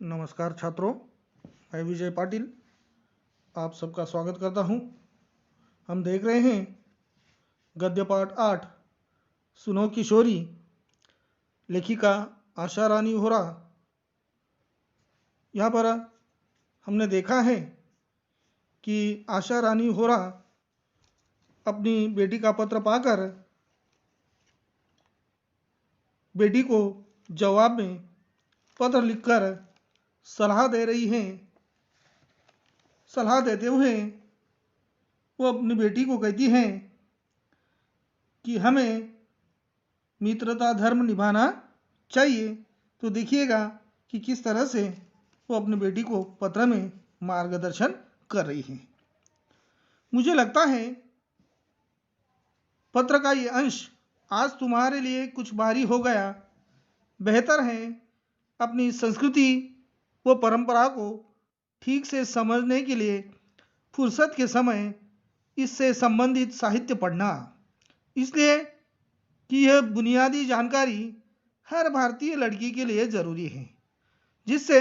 नमस्कार छात्रों, मैं विजय पाटिल आप सबका स्वागत करता हूं। हम देख रहे हैं गद्य पाठ 8 सुनो किशोरी, लेखिका आशा रानी होरा। यहाँ पर हमने देखा है कि आशा रानी होरा अपनी बेटी का पत्र पाकर बेटी को जवाब में पत्र लिखकर सलाह दे रही हैं। सलाह देते हुए वो अपनी बेटी को कहती हैं कि हमें मित्रता धर्म निभाना चाहिए। तो देखिएगा कि किस तरह से वो अपनी बेटी को पत्र में मार्गदर्शन कर रही है। मुझे लगता है पत्र का ये अंश आज तुम्हारे लिए कुछ भारी हो गया। बेहतर है अपनी संस्कृति व परंपरा को ठीक से समझने के लिए फुर्सत के समय इससे संबंधित साहित्य पढ़ना, इसलिए कि यह बुनियादी जानकारी हर भारतीय लड़की के लिए ज़रूरी है, जिससे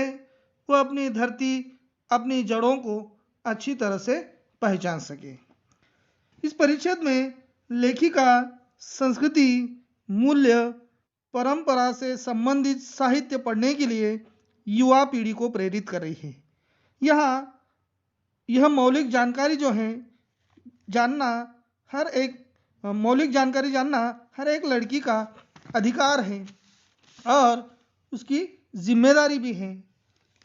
वह अपनी धरती अपनी जड़ों को अच्छी तरह से पहचान सके। इस परिच्छेद में लेखिका संस्कृति मूल्य परंपरा से संबंधित साहित्य पढ़ने के लिए युवा पीढ़ी को प्रेरित कर रही है। यह मौलिक जानकारी जानना हर एक लड़की का अधिकार है और उसकी जिम्मेदारी भी है।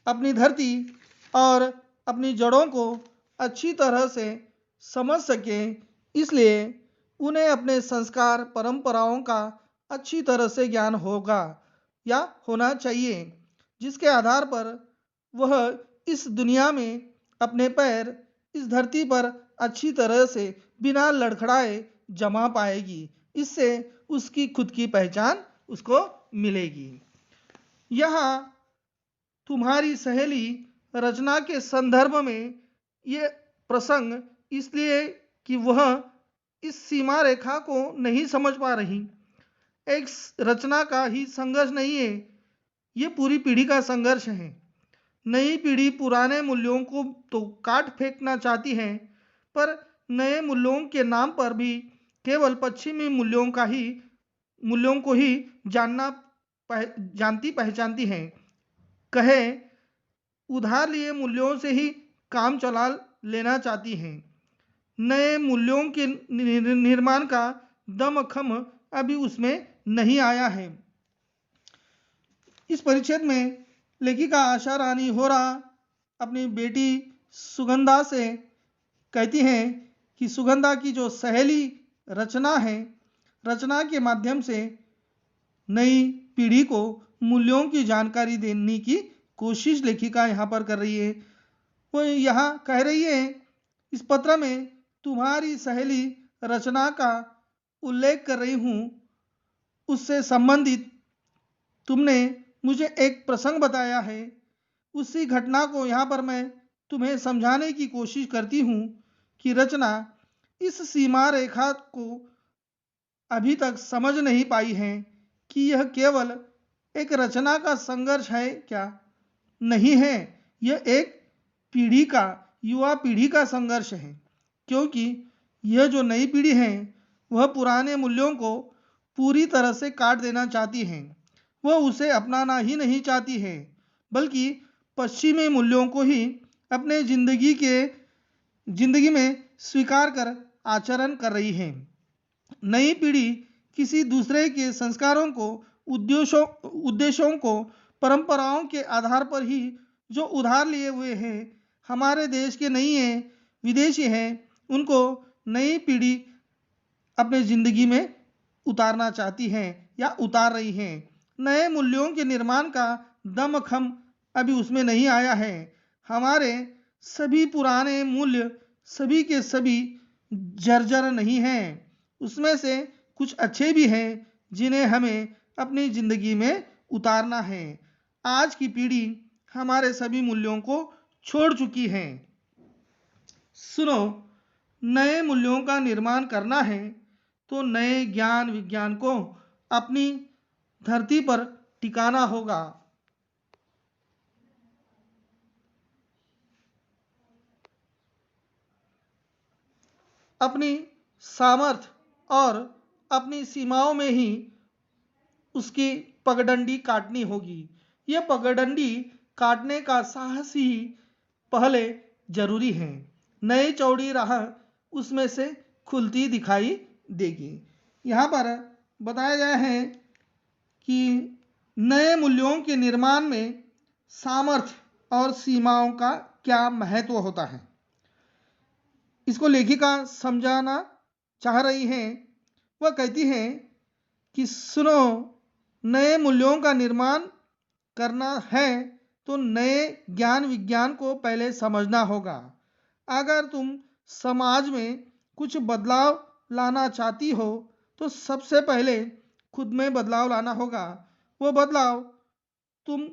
अपनी धरती और अपनी जड़ों को अच्छी तरह से समझ सके, इसलिए उन्हें अपने संस्कार परंपराओं का अच्छी तरह से ज्ञान होगा या होना चाहिए, जिसके आधार पर वह इस दुनिया में अपने पैर इस धरती पर अच्छी तरह से बिना लड़खड़ाए जमा पाएगी। इससे उसकी खुद की पहचान उसको मिलेगी। यहाँ तुम्हारी सहेली रचना के संदर्भ में ये प्रसंग इसलिए कि वह इस सीमा रेखा को नहीं समझ पा रही। एक रचना का ही संघर्ष नहीं है, ये पूरी पीढ़ी का संघर्ष है। नई पीढ़ी पुराने मूल्यों को तो काट फेंकना चाहती है, पर नए मूल्यों के नाम पर भी केवल पश्चिमी मूल्यों को ही जानती पहचानती है। कहे उधार लिए मूल्यों से ही काम चला लेना चाहती हैं। नए मूल्यों के निर्माण का दमखम अभी उसमें नहीं आया है। इस परिच्छेद में लेखिका आशा रानी होरा अपनी बेटी सुगंधा से कहती हैं कि सुगंधा की जो सहेली रचना है, रचना के माध्यम से नई पीढ़ी को मूल्यों की जानकारी देने की कोशिश लेखिका यहाँ पर कर रही है। वो यहाँ कह रही है, इस पत्र में तुम्हारी सहेली रचना का उल्लेख कर रही हूँ। उससे संबंधित तुमने मुझे एक प्रसंग बताया है। उसी घटना को यहाँ पर मैं तुम्हें समझाने की कोशिश करती हूँ कि रचना इस सीमा रेखा को अभी तक समझ नहीं पाई है कि यह केवल एक रचना का संघर्ष है क्या? नहीं है, यह एक युवा पीढ़ी का संघर्ष है, क्योंकि यह जो नई पीढ़ी है वह पुराने मूल्यों को पूरी तरह से काट देना चाहती है। वह उसे अपनाना ही नहीं चाहती है, बल्कि पश्चिमी मूल्यों को ही अपने जिंदगी में स्वीकार कर आचरण कर रही है। नई पीढ़ी किसी दूसरे के संस्कारों को, उद्देश्यों को, परंपराओं के आधार पर ही जो उधार लिए हुए हैं, हमारे देश के नहीं हैं, विदेशी हैं, उनको नई पीढ़ी अपने जिंदगी में उतारना चाहती हैं या उतार रही हैं। नए मूल्यों के निर्माण का दमखम अभी उसमें नहीं आया है। हमारे सभी पुराने मूल्य सभी के सभी जर्जर नहीं हैं, उसमें से कुछ अच्छे भी हैं जिन्हें हमें अपनी जिंदगी में उतारना है। आज की पीढ़ी हमारे सभी मूल्यों को छोड़ चुकी है। सुनो, नए मूल्यों का निर्माण करना है तो नए ज्ञान विज्ञान को अपनी धरती पर टिकाना होगा। अपनी सामर्थ्य और अपनी सीमाओं में ही उसकी पगडंडी काटनी होगी। यह पगडंडी काटने का साहस ही पहले जरूरी है। नई चौड़ी राह उसमें से खुलती दिखाई देगी। यहाँ पर बताया गया है कि नए मूल्यों के निर्माण में सामर्थ्य और सीमाओं का क्या महत्व होता है, इसको लेखिका समझाना चाह रही हैं। वह कहती हैं कि सुनो, नए मूल्यों का निर्माण करना है तो नए ज्ञान विज्ञान को पहले समझना होगा। अगर तुम समाज में कुछ बदलाव लाना चाहती हो तो सबसे पहले खुद में बदलाव लाना होगा। वो बदलाव तुम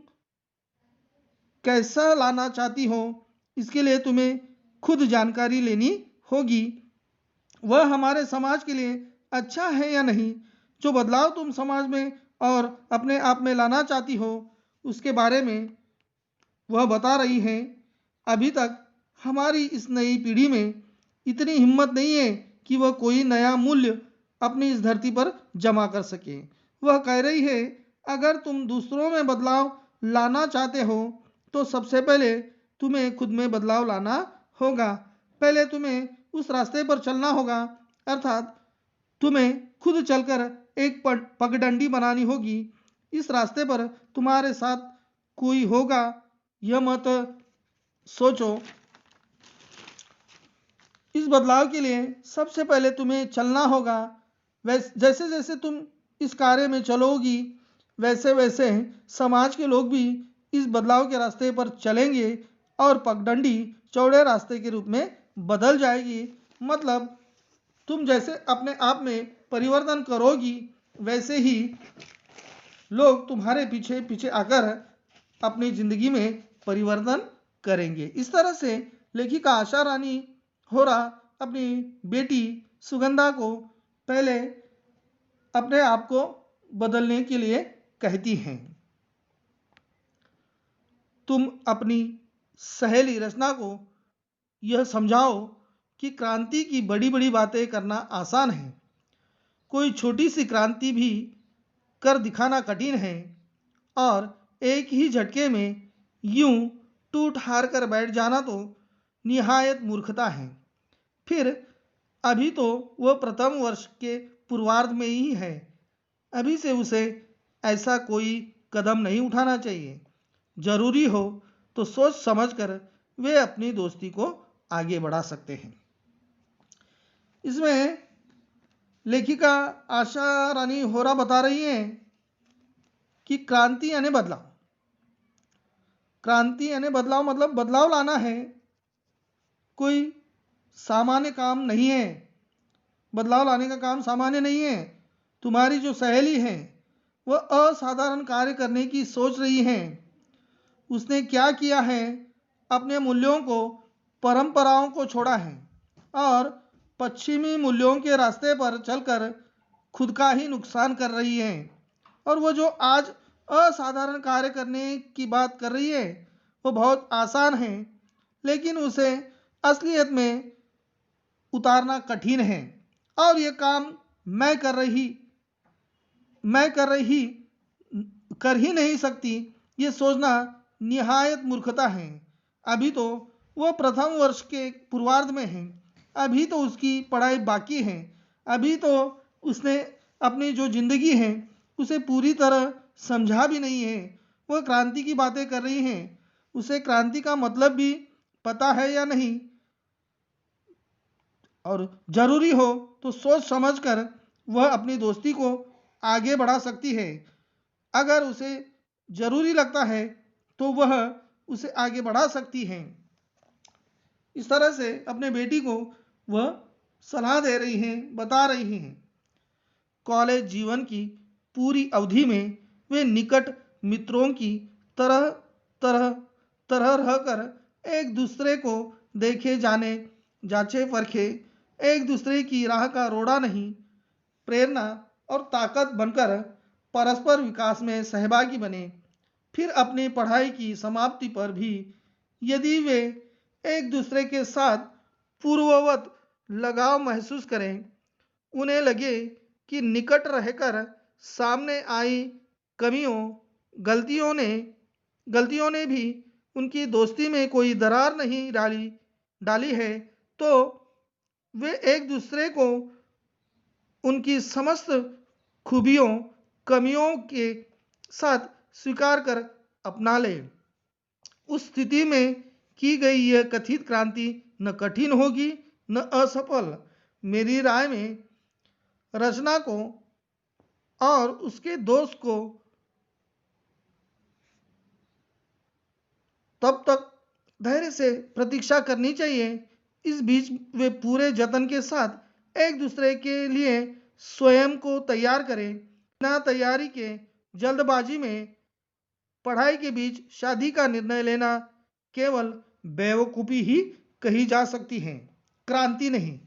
कैसा लाना चाहती हो, इसके लिए तुम्हें खुद जानकारी लेनी होगी। वह हमारे समाज के लिए अच्छा है या नहीं। जो बदलाव तुम समाज में और अपने आप में लाना चाहती हो, उसके बारे में वह बता रही है। अभी तक हमारी इस नई पीढ़ी में इतनी हिम्मत नहीं है कि वह कोई नया मूल्य अपनी इस धरती पर जमा कर सके। वह कह रही है, अगर तुम दूसरों में बदलाव लाना चाहते हो तो सबसे पहले तुम्हें खुद में बदलाव लाना होगा। पहले तुम्हें उस रास्ते पर चलना होगा, अर्थात तुम्हें खुद चलकर एक पगडंडी बनानी होगी। इस रास्ते पर तुम्हारे साथ कोई होगा, यह मत सोचो। इस बदलाव के लिए सबसे पहले तुम्हें चलना होगा। जैसे जैसे तुम इस कार्य में चलोगी, वैसे वैसे समाज के लोग भी इस बदलाव के रास्ते पर चलेंगे और पगडंडी चौड़े रास्ते के रूप में बदल जाएगी। मतलब तुम जैसे अपने आप में परिवर्तन करोगी, वैसे ही लोग तुम्हारे पीछे पीछे आकर अपनी जिंदगी में परिवर्तन करेंगे। इस तरह से लेखिका आशा रानी होरा अपनी बेटी सुगंधा को पहले अपने आप को बदलने के लिए कहती हैं। तुम अपनी सहेली रचना को यह समझाओ कि क्रांति की बड़ी बड़ी बातें करना आसान है, कोई छोटी सी क्रांति भी कर दिखाना कठिन है, और एक ही झटके में यूं टूट हार कर बैठ जाना तो निहायत मूर्खता है। फिर अभी तो वह प्रथम वर्ष के पूर्वार्ध में ही है, अभी से उसे ऐसा कोई कदम नहीं उठाना चाहिए। जरूरी हो तो सोच समझकर वे अपनी दोस्ती को आगे बढ़ा सकते हैं। इसमें लेखिका आशा रानी होरा बता रही हैं कि क्रांति यानी बदलाव। क्रांति यानी बदलाव, मतलब बदलाव लाना है, कोई सामान्य काम नहीं है। बदलाव लाने का काम सामान्य नहीं है। तुम्हारी जो सहेली है वह असाधारण कार्य करने की सोच रही है। उसने क्या किया है, अपने मूल्यों को, परंपराओं को छोड़ा है और पश्चिमी मूल्यों के रास्ते पर चलकर खुद का ही नुकसान कर रही है। और वो जो आज असाधारण कार्य करने की बात कर रही है वो बहुत आसान है, लेकिन उसे असलियत में उतारना कठिन है। और ये काम मैं कर ही नहीं सकती, ये सोचना निहायत मूर्खता है। अभी तो वह प्रथम वर्ष के पूर्वार्ध में है, अभी तो उसकी पढ़ाई बाकी है, अभी तो उसने अपनी जो जिंदगी है उसे पूरी तरह समझा भी नहीं है। वह क्रांति की बातें कर रही हैं, उसे क्रांति का मतलब भी पता है या नहीं। और जरूरी हो तो सोच समझकर वह अपनी दोस्ती को आगे बढ़ा सकती है। अगर उसे जरूरी लगता है तो वह उसे आगे बढ़ा सकती है। इस तरह से अपने बेटी को वह सलाह दे रही हैं, बता रही हैं। कॉलेज जीवन की पूरी अवधि में वे निकट मित्रों की तरह तरह तरह रहकर एक दूसरे को देखे जाने, जांचे परखे, एक दूसरे की राह का रोड़ा नहीं, प्रेरणा और ताकत बनकर परस्पर विकास में सहभागी बने। फिर अपनी पढ़ाई की समाप्ति पर भी यदि वे एक दूसरे के साथ पूर्ववत लगाव महसूस करें, उन्हें लगे कि निकट रहकर सामने आई कमियों, गलतियों ने भी उनकी दोस्ती में कोई दरार नहीं डाली है, तो वे एक दूसरे को उनकी समस्त खूबियों, कमियों के साथ स्वीकार कर अपना ले। उस स्थिति में की गई यह कथित क्रांति न कठिन होगी न असफल। मेरी राय में रचना को और उसके दोस्त को तब तक धैर्य से प्रतीक्षा करनी चाहिए। इस बीच वे पूरे जतन के साथ एक दूसरे के लिए स्वयं को तैयार करें। बिना तैयारी के जल्दबाजी में पढ़ाई के बीच शादी का निर्णय लेना केवल बेवकूफ़ी ही कही जा सकती है, क्रांति नहीं।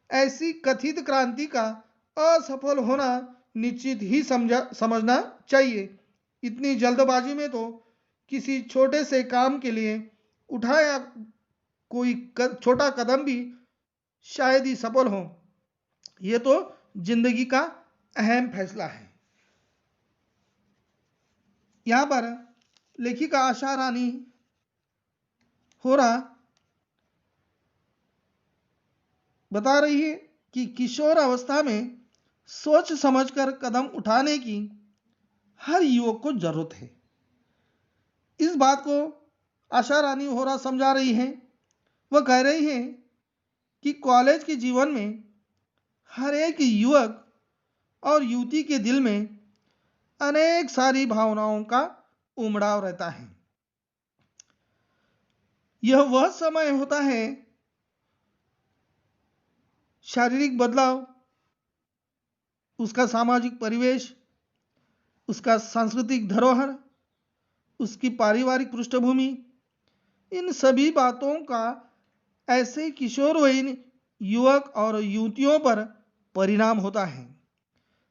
ऐसी कथित क्रांति का असफल होना निश्चित ही समझना चाहिए। इतनी जल्दबाजी में तो किसी छोटे से काम के लिए उठाया कोई छोटा कदम भी शायद ही सफल हो। यह तो जिंदगी का अहम फैसला है। यहाँ पर लेखिका आशा रानी होरा बता रही है कि किशोर अवस्था में सोच समझकर कदम उठाने की हर युवक को जरूरत है। इस बात को आशा रानी होरा समझा रही हैं। वह कह रही हैं कि कॉलेज के जीवन में हर एक युवक और युवती के दिल में अनेक सारी भावनाओं का उमड़ाव रहता है। यह वह समय होता है, शारीरिक बदलाव, उसका सामाजिक परिवेश, उसका सांस्कृतिक धरोहर, उसकी पारिवारिक पृष्ठभूमि, इन सभी बातों का ऐसे किशोरवयीन युवक और युवतियों पर परिणाम होता है।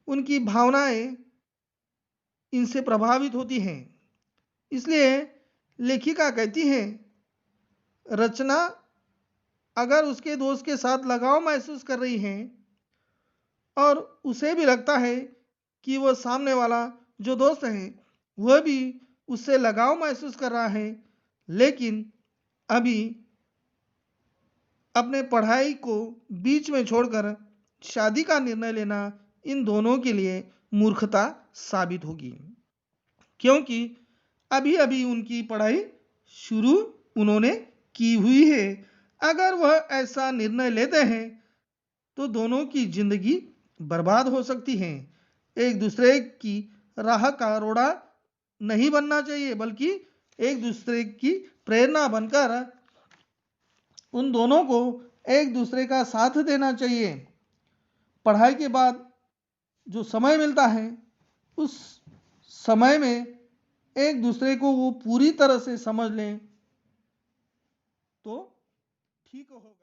उनकी भावनाएं इनसे प्रभावित होती हैं। इसलिए लेखिका कहती है, रचना अगर उसके दोस्त के साथ लगाव महसूस कर रही है और उसे भी लगता है कि वह सामने वाला जो दोस्त है वह भी उससे लगाव महसूस कर रहा है, लेकिन अभी अपने पढ़ाई को बीच में छोड़कर शादी का निर्णय लेना इन दोनों के लिए मूर्खता साबित होगी, क्योंकि अभी अभी उनकी पढ़ाई शुरू उन्होंने की हुई है। अगर वह ऐसा निर्णय लेते हैं तो दोनों की जिंदगी बर्बाद हो सकती है। एक दूसरे की राह का रोड़ा नहीं बनना चाहिए, बल्कि एक दूसरे की प्रेरणा बनकर उन दोनों को एक दूसरे का साथ देना चाहिए। पढ़ाई के बाद जो समय मिलता है उस समय में एक दूसरे को वो पूरी तरह से समझ लें तो ठीक होगा।